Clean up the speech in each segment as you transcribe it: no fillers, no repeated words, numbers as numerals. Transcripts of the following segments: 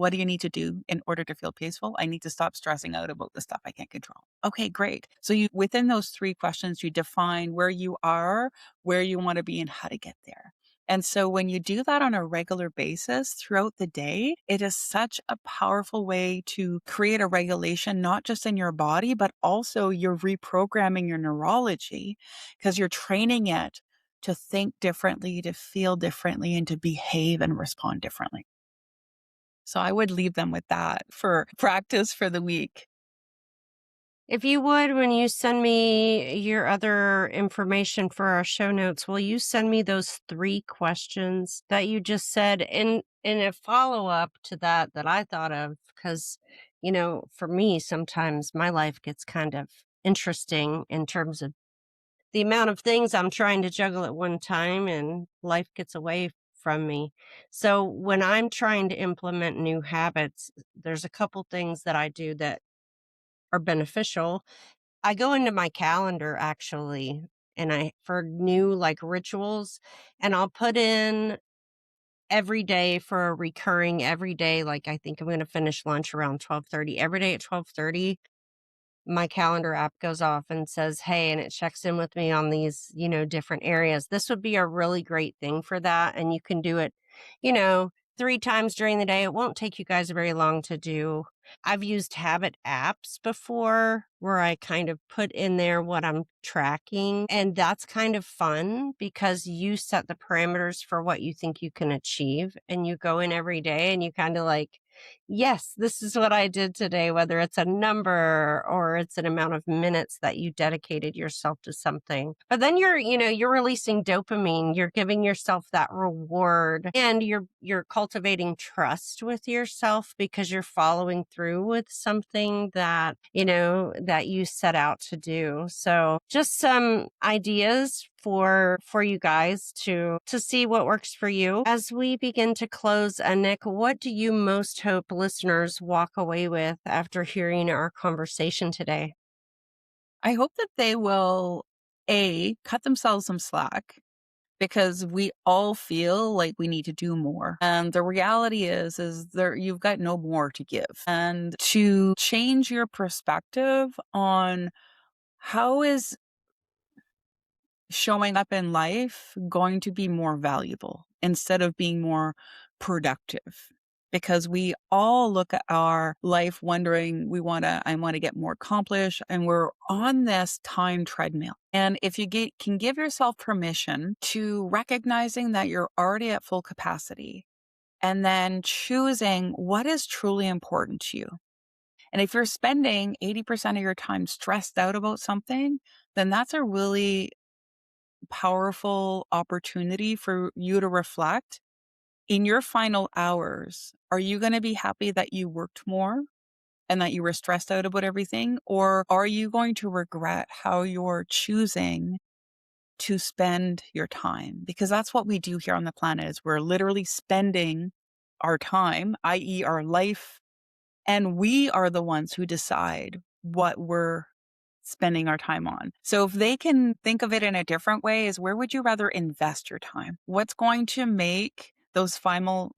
what do you need to do in order to feel peaceful? I need to stop stressing out about the stuff I can't control. Okay, great. So you within those 3 questions, you define where you are, where you want to be, and how to get there. And so when you do that on a regular basis throughout the day, it is such a powerful way to create a regulation, not just in your body, but also you're reprogramming your neurology because you're training it to think differently, to feel differently, and to behave and respond differently. So I would leave them with that for practice for the week. If you would, when you send me your other information for our show notes, will you send me those 3 questions that you just said in a follow-up to that I thought of? Because, for me, sometimes my life gets kind of interesting in terms of the amount of things I'm trying to juggle at one time, and life gets away from me. So when I'm trying to implement new habits, there's a couple things that I do that are beneficial. I go into my calendar actually, and I for new, like, rituals, and I'll put in every day for a recurring every day, like, I think I'm gonna finish lunch around 12:30. Every day at 12:30, my calendar app goes off and says, "Hey," and it checks in with me on these, different areas. This would be a really great thing for that, and you can do it, you know, 3 times during the day. It won't take you guys very long to do. I've used habit apps before where I kind of put in there what I'm tracking, and that's kind of fun because you set the parameters for what you think you can achieve, and you go in every day and you kinda like, yes, this is what I did today, whether it's a number or it's an amount of minutes that you dedicated yourself to something. But then you're releasing dopamine, you're giving yourself that reward, and you're cultivating trust with yourself because you're following through with something that you set out to do. So just some ideas for you guys to see what works for you. As we begin to close, Nick, what do you most hope listeners walk away with after hearing our conversation today? I hope that they will A, cut themselves some slack because we all feel like we need to do more. And the reality is there you've got no more to give. And to change your perspective on how is showing up in life going to be more valuable instead of being more productive? Because we all look at our life wondering, I want to get more accomplished. And we're on this time treadmill. And if can give yourself permission to recognizing that you're already at full capacity and then choosing what is truly important to you. And if you're spending 80% of your time stressed out about something, then that's a really powerful opportunity for you to reflect in your final hours. Are you going to be happy that you worked more and that you were stressed out about everything? Or are you going to regret how you're choosing to spend your time? Because that's what we do here on the planet is we're literally spending our time, i.e. our life, and we are the ones who decide what we're spending our time on. So if they can think of it in a different way is where would you rather invest your time? What's going to make those final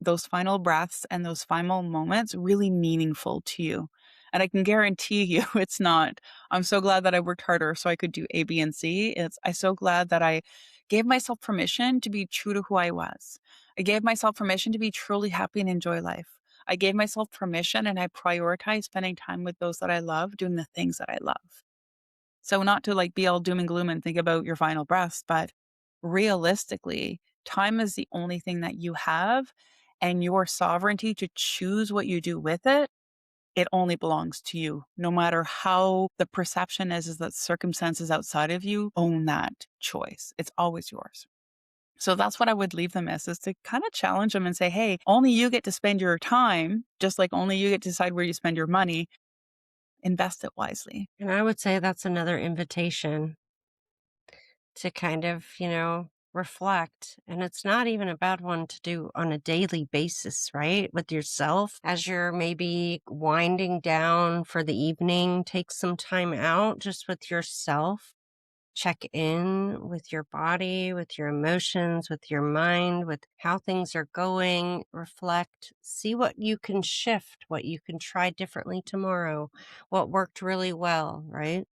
breaths and those final moments really meaningful to you? And I can guarantee you it's not, I'm so glad that I worked harder so I could do A, B, and C. I'm so glad that I gave myself permission to be true to who I was. I gave myself permission to be truly happy and enjoy life. I gave myself permission and I prioritized spending time with those that I love, doing the things that I love. So not to like be all doom and gloom and think about your final breaths, but realistically, time is the only thing that you have and your sovereignty to choose what you do with it, it only belongs to you. No matter how the perception is that circumstances outside of you own that choice. It's always yours. So that's what I would leave them as is to kind of challenge them and say, hey, only you get to spend your time, just like only you get to decide where you spend your money. Invest it wisely. And I would say that's another invitation to kind of, reflect. And it's not even a bad one to do on a daily basis, right? With yourself as you're maybe winding down for the evening, take some time out just with yourself check in with your body, with your emotions, with your mind, with how things are going, reflect, see what you can shift, what you can try differently tomorrow, what worked really well, right?